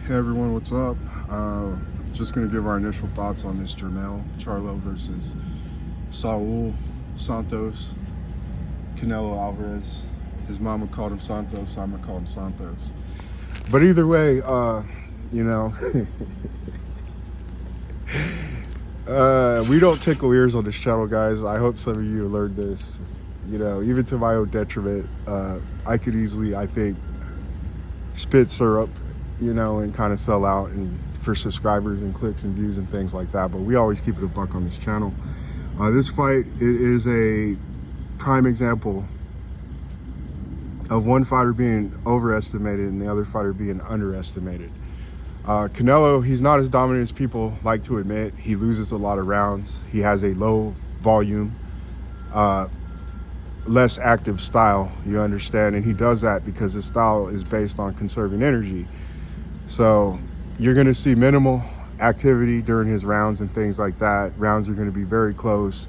Hey everyone, what's up? Just going to give our initial thoughts on this Jermell Charlo versus Saul Santos, Canelo Alvarez. His mama called him Santos, so I'm going to call him Santos. But either way, you know, we don't tickle ears on this channel, guys. I hope some of you learned this. You know, even to my own detriment, I could easily, I think, spit syrup, you know, and kind of sell out and for subscribers and clicks and views and things like that. But we always keep it a buck on this channel. This fight, it is a prime example of one fighter being overestimated and the other fighter being underestimated. Canelo, he's not as dominant as people like to admit. He loses a lot of rounds. He has a low volume, less active style, you understand, and he does that because his style is based on conserving energy. So you're going to see minimal activity during his rounds and things like that. Rounds are going to be very close.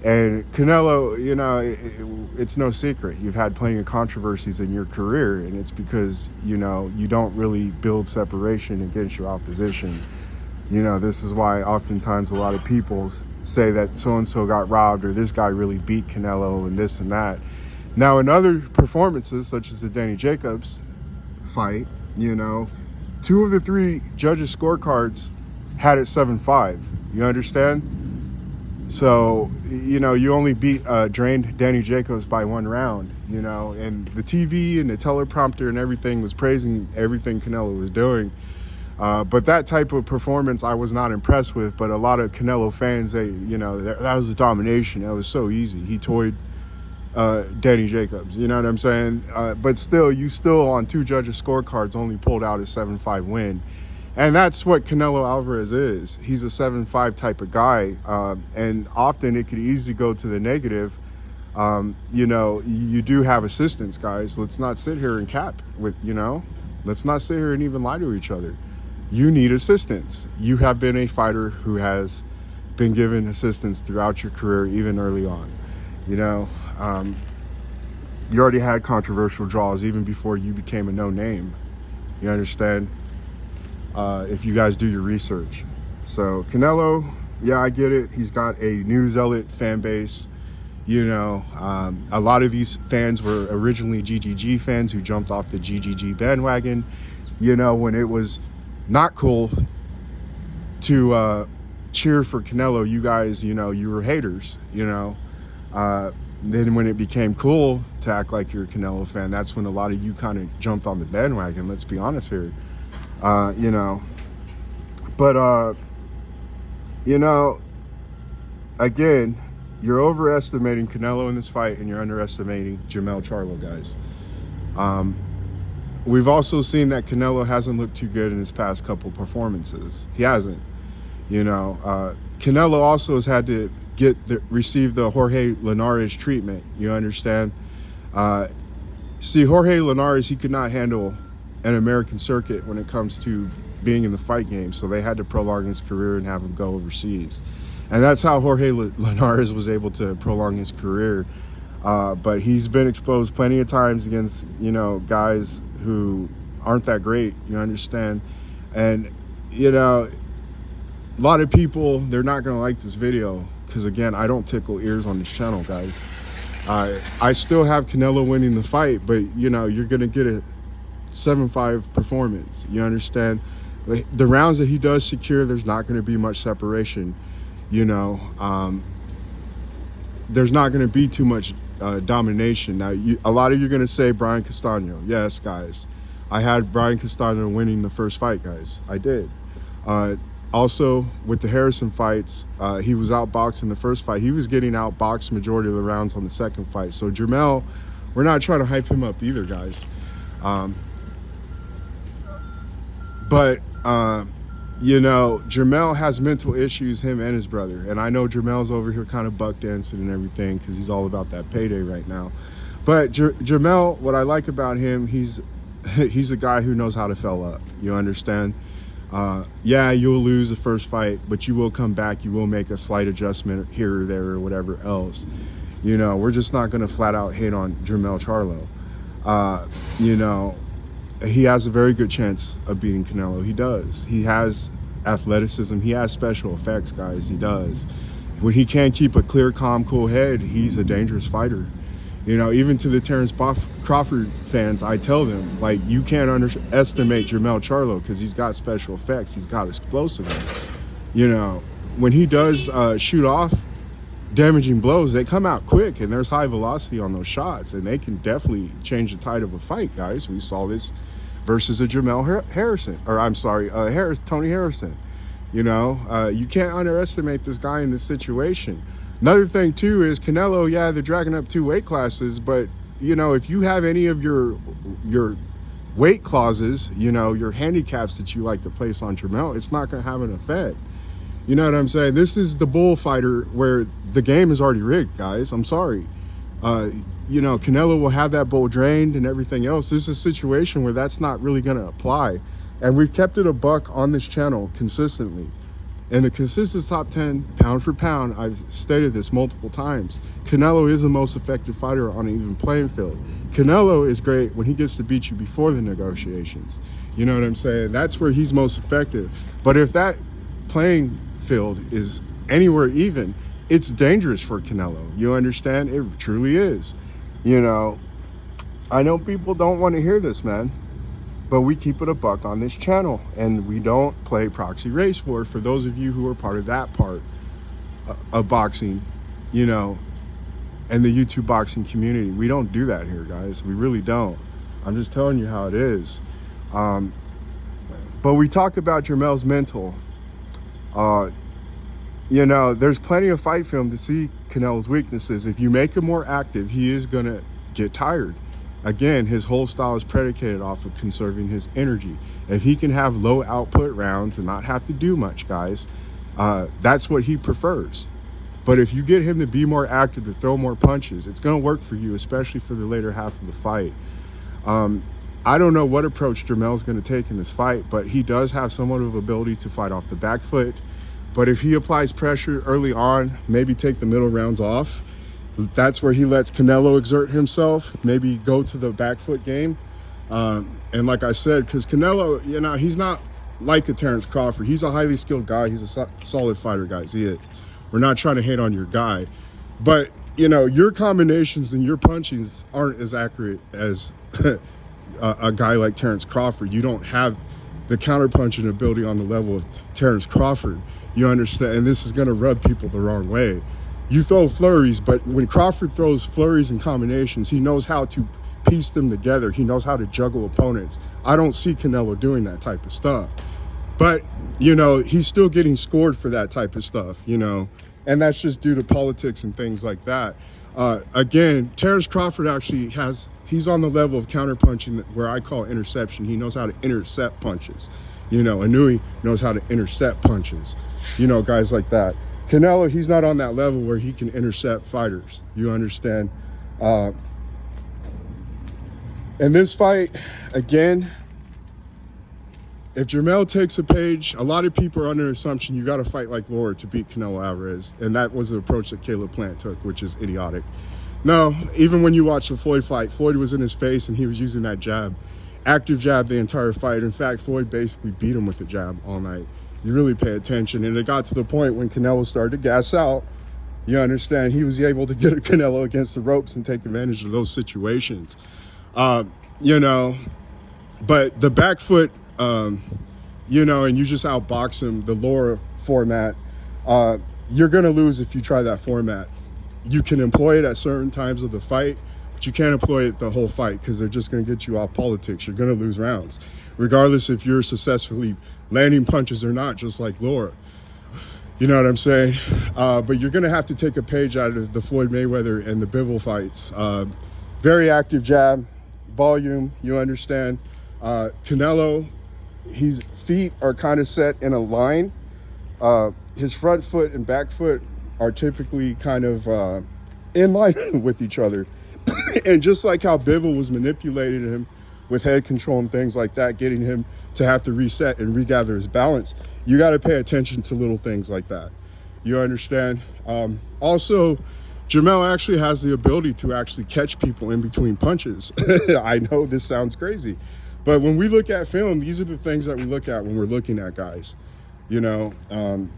And Canelo, you know, it's no secret, you've had plenty of controversies in your career, and it's because, you know, you don't really build separation against your opposition. You know, this is why oftentimes a lot of people say that so-and-so got robbed, or this guy really beat Canelo, and this and that. Now, in other performances, such as the Danny Jacobs fight, you know, 2 of the 3 judges' scorecards had it 7-5. You understand? So, you know, you only beat drained Danny Jacobs by 1 round, you know, and the TV and the teleprompter and everything was praising everything Canelo was doing. But that type of performance I was not impressed with. But a lot of Canelo fans, they, you know, that was a domination. That was so easy. He toyed Danny Jacobs, you know what I'm saying? But still, you still on 2 judges' scorecards only pulled out a 7-5 win. And that's what Canelo Alvarez is. He's a 7-5 type of guy. And often it could easily go to the negative. You know, you do have assistants, guys. Let's not sit here and cap with, you know, let's not sit here and even lie to each other. You need assistance. You have been a fighter who has been given assistance throughout your career, even early on. You know, you already had controversial draws even before you became a no-name. You understand? If you guys do your research. So Canelo, yeah, I get it. He's got a new zealot fan base. You know, a lot of these fans were originally GGG fans who jumped off the GGG bandwagon, you know, when it was not cool to cheer for Canelo. You guys, you know, you were haters, you know. Then when it became cool to act like you're a Canelo fan, that's when a lot of you kind of jumped on the bandwagon, let's be honest here. You know, but you know, again, you're overestimating Canelo in this fight and you're underestimating Jermell Charlo, guys. We've also seen that Canelo hasn't looked too good in his past couple performances. He hasn't, you know. Canelo also has had to receive the Jorge Linares treatment, you understand? See, Jorge Linares, he could not handle an American circuit when it comes to being in the fight game, so they had to prolong his career and have him go overseas. And that's how Jorge Linares was able to prolong his career. But he's been exposed plenty of times against, you know, guys who aren't that great, you understand? And, you know, a lot of people, they're not going to like this video because, again, I don't tickle ears on this channel, guys. I still have Canelo winning the fight, but, you know, you're going to get a 7-5 performance, you understand? The rounds that he does secure, there's not going to be much separation, you know. There's not going to be too much domination. Now, a lot of you are going to say Brian Castano. Yes, guys, I had Brian Castano winning the first fight, guys. I did. Also, with the Harrison fights, he was outboxed in the first fight. He was getting outboxed majority of the rounds on the second fight. So Jermell, we're not trying to hype him up either, guys. But you know, Jermell has mental issues, him and his brother. And I know Jermell's over here kind of buck dancing and everything because he's all about that payday right now. But Jermell, what I like about him, he's a guy who knows how to fell up. You understand? Yeah, you'll lose the first fight, but you will come back. You will make a slight adjustment here or there or whatever else. You know, we're just not going to flat out hate on Jermell Charlo. You know, he has a very good chance of beating Canelo. He does. He has athleticism. He has special effects, guys. He does. When he can't keep a clear, calm, cool head, he's a dangerous fighter. You know, even to the Terrence Crawford fans, I tell them, like, you can't underestimate Jermell Charlo because he's got special effects. He's got explosiveness. You know, when he does shoot off damaging blows, they come out quick, and there's high velocity on those shots, and they can definitely change the tide of a fight, guys. We saw this versus a Jermell Harrison, or I'm sorry, Tony Harrison. You know, you can't underestimate this guy in this situation. Another thing too is Canelo, yeah, they're dragging up 2 weight classes, but you know, if you have any of your weight clauses, you know, your handicaps that you like to place on Jermell, it's not going to have an effect. You know what I'm saying? This is the bullfighter where the game is already rigged, guys. I'm sorry. You know, Canelo will have that bull drained and everything else. This is a situation where that's not really going to apply. And we've kept it a buck on this channel consistently. In the consistent top 10, pound for pound, I've stated this multiple times. Canelo is the most effective fighter on an even playing field. Canelo is great when he gets to beat you before the negotiations. You know what I'm saying? That's where he's most effective. But if that playing field is anywhere even, it's dangerous for Canelo. You understand? It truly is. You know, I know people don't want to hear this, man, but we keep it a buck on this channel, and we don't play proxy race war. For those of you who are part of that part of boxing, you know, and the YouTube boxing community, we don't do that here, guys. We really don't. I'm just telling you how it is. But we talk about Jermell's mental. You know, there's plenty of fight film to see Canelo's weaknesses. If you make him more active, he is gonna get tired. Again, his whole style is predicated off of conserving his energy. If he can have low output rounds and not have to do much, guys, that's what he prefers. But if you get him to be more active, to throw more punches, it's gonna work for you, especially for the later half of the fight. I don't know what approach Jermell's gonna take in this fight, but he does have somewhat of ability to fight off the back foot. But if he applies pressure early on, maybe take the middle rounds off, that's where he lets Canelo exert himself, maybe go to the back foot game. And like I said, because Canelo, you know, he's not like a Terrence Crawford. He's a highly skilled guy. He's a solid fighter, guys. He is. We're not trying to hate on your guy. But, you know, your combinations and your punchings aren't as accurate as a guy like Terrence Crawford. You don't have the counter-punching ability on the level of Terrence Crawford. You understand? And this is going to rub people the wrong way. You throw flurries, but when Crawford throws flurries and combinations, he knows how to piece them together. He knows how to juggle opponents. I don't see Canelo doing that type of stuff. But, you know, he's still getting scored for that type of stuff, you know, and that's just due to politics and things like that. Again, Terrence Crawford actually he's on the level of counterpunching where I call interception. He knows how to intercept punches. You know, Inui knows how to intercept punches. You know, guys like that. Canelo, he's not on that level where he can intercept fighters. You understand? In this fight, again, if Jermell takes a page, a lot of people are under the assumption you got to fight like Laura to beat Canelo Alvarez. And that was the approach that Caleb Plant took, which is idiotic. No, even when you watch the Floyd fight, Floyd was in his face and he was using that jab. Active jab the entire fight. In fact, Floyd basically beat him with the jab all night. You really pay attention. And it got to the point when Canelo started to gas out, you understand, he was able to get Canelo against the ropes and take advantage of those situations. You know, but the back foot, you know, and you just outbox him, the lower format, you're going to lose if you try that format. You can employ it at certain times of the fight, but you can't employ it the whole fight because they're just going to get you off politics. You're going to lose rounds, regardless if you're successfully landing punches or not, just like Laura. You know what I'm saying? But you're going to have to take a page out of the Floyd Mayweather and the Bivol fights. Very active jab, volume, you understand. Canelo, his feet are kind of set in a line. His front foot and back foot are typically kind of in line with each other. And just like how Bivol was manipulating him with head control and things like that, getting him to have to reset and regather his balance, you got to pay attention to little things like that. You understand? Also, Jermell actually has the ability to actually catch people in between punches. I know this sounds crazy, But when we look at film, these are the things that we look at when we're looking at guys. You know,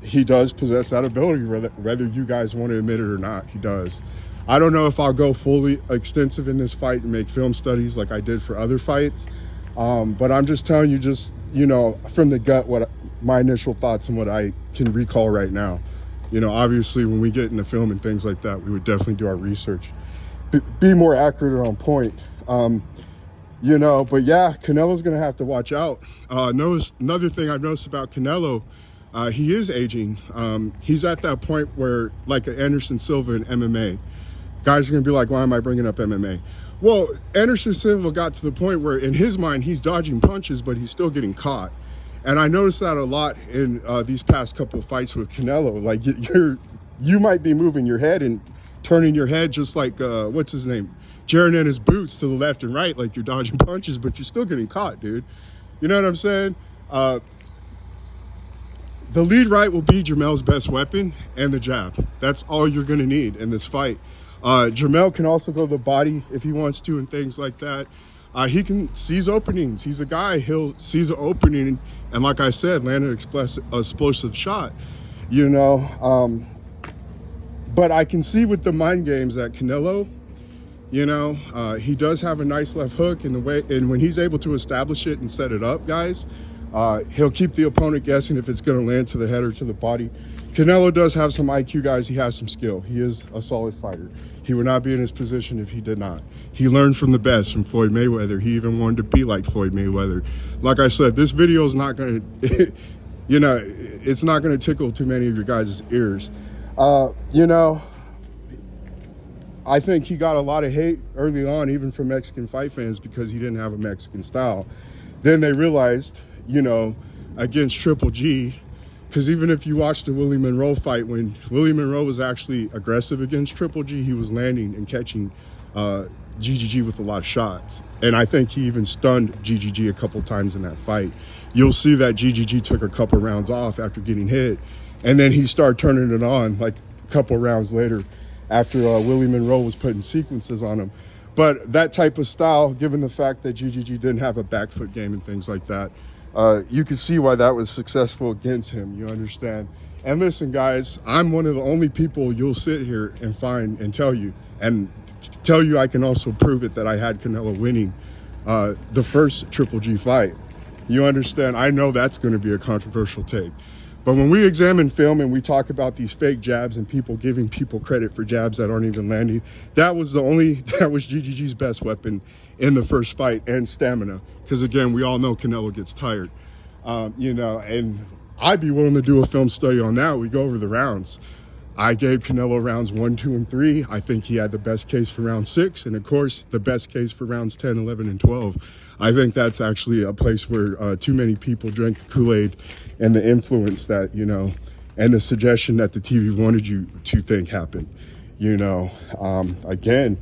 he does possess that ability, whether you guys want to admit it or not. He does. I don't know if I'll go fully extensive in this fight and make film studies like I did for other fights, but I'm just telling you, just, you know, from the gut, what my initial thoughts and what I can recall right now. You know, obviously when we get into film and things like that, we would definitely do our research, be more accurate or on point. You know, but yeah, Canelo's gonna have to watch out. Another thing I've noticed about Canelo, he is aging. He's at that point where, like Anderson Silva in MMA, guys are gonna be like, why am I bringing up MMA? Well, Anderson Silva got to the point where in his mind, he's dodging punches, but he's still getting caught. And I noticed that a lot in these past couple of fights with Canelo. Like you might be moving your head and turning your head just like, what's his name? Jaron and his boots to the left and right, like you're dodging punches, but you're still getting caught, dude. You know what I'm saying? The lead right will be Jermell's best weapon, and the jab. That's all you're gonna need in this fight. Jermell can also go the body if he wants to and things like that. He can seize openings. He's a guy, he'll seize an opening and, like I said, land an explosive shot, you know? But I can see with the mind games that Canelo, you know, he does have a nice left hook in the way, and when he's able to establish it and set it up, guys, he'll keep the opponent guessing if it's going to land to the head or to the body. Canelo does have some IQ, guys. He has some skill. He is a solid fighter. He would not be in his position if he did not. He learned from the best, from Floyd Mayweather. He even wanted to be like Floyd Mayweather. Like I said, this video is not going to, you know, it's not going to tickle too many of your guys' ears. You know, I think he got a lot of hate early on, even from Mexican fight fans, because he didn't have a Mexican style. Then they realized, you know, against Triple G, because even if you watch the Willie Monroe fight, when Willie Monroe was actually aggressive against Triple G, he was landing and catching GGG with a lot of shots. And I think he even stunned GGG a couple times in that fight. You'll see that GGG took a couple rounds off after getting hit, and then he started turning it on like a couple rounds later after Willie Monroe was putting sequences on him. But that type of style, given the fact that GGG didn't have a back foot game and things like that, you can see why that was successful against him, you understand? And listen, guys, I'm one of the only people you'll sit here and find and tell you I can also prove it, that I had Canelo winning the first Triple G fight. You understand? I know that's going to be a controversial take. But when we examine film and we talk about these fake jabs and people giving people credit for jabs that aren't even landing, that was GGG's best weapon in the first fight, and stamina. Because again, we all know Canelo gets tired. You know, and I'd be willing to do a film study on that. We go over the rounds. I gave Canelo rounds 1, 2, and 3. I think he had the best case for round 6, and of course, the best case for rounds 10, 11, and 12. I think that's actually a place where too many people drank the Kool-Aid, and the influence that, you know, and the suggestion that the TV wanted you to think happened. You know, again,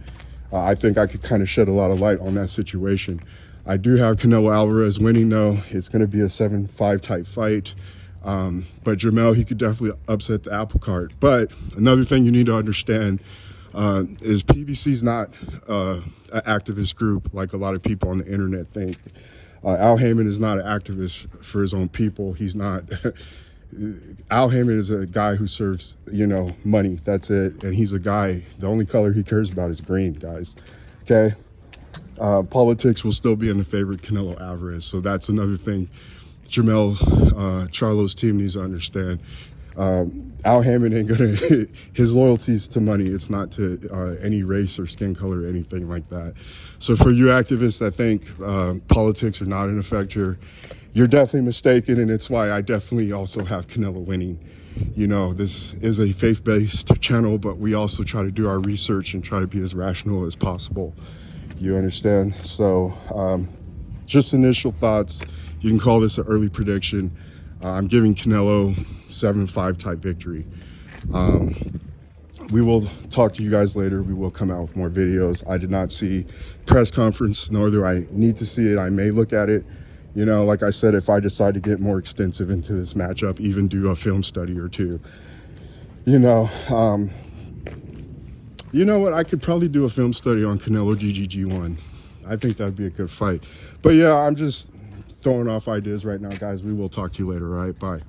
I think I could kind of shed a lot of light on that situation. I do have Canelo Alvarez winning, though. It's going to be a 7-5 type fight. But Jermell, he could definitely upset the apple cart. But another thing you need to understand is PBC's not an activist group like a lot of people on the internet think. Al Heyman is not an activist for his own people. He's not. Al Heyman is a guy who serves, you know, money. That's it. And he's a guy, the only color he cares about is green, guys. Okay? Politics will still be in the favor of Canelo Alvarez. So that's another thing Jermell Charlo's team needs to understand. Al Heyman ain't gonna, his loyalties to money. It's not to any race or skin color or anything like that. So for you activists that think politics are not in effect, you're definitely mistaken, and it's why I definitely also have Canelo winning. You know, this is a faith-based channel, but we also try to do our research and try to be as rational as possible. You understand? So just initial thoughts. You can call this an early prediction. I'm giving Canelo 7-5 type victory. We will talk to you guys later. We will come out with more videos. I did not see press conference, nor do I need to see it. I may look at it. You know, like I said, if I decide to get more extensive into this matchup, even do a film study or two. You know what? I could probably do a film study on Canelo GGG1. I think that'd be a good fight. But yeah, I'm just throwing off ideas right now, guys. We will talk to you later. All right, bye.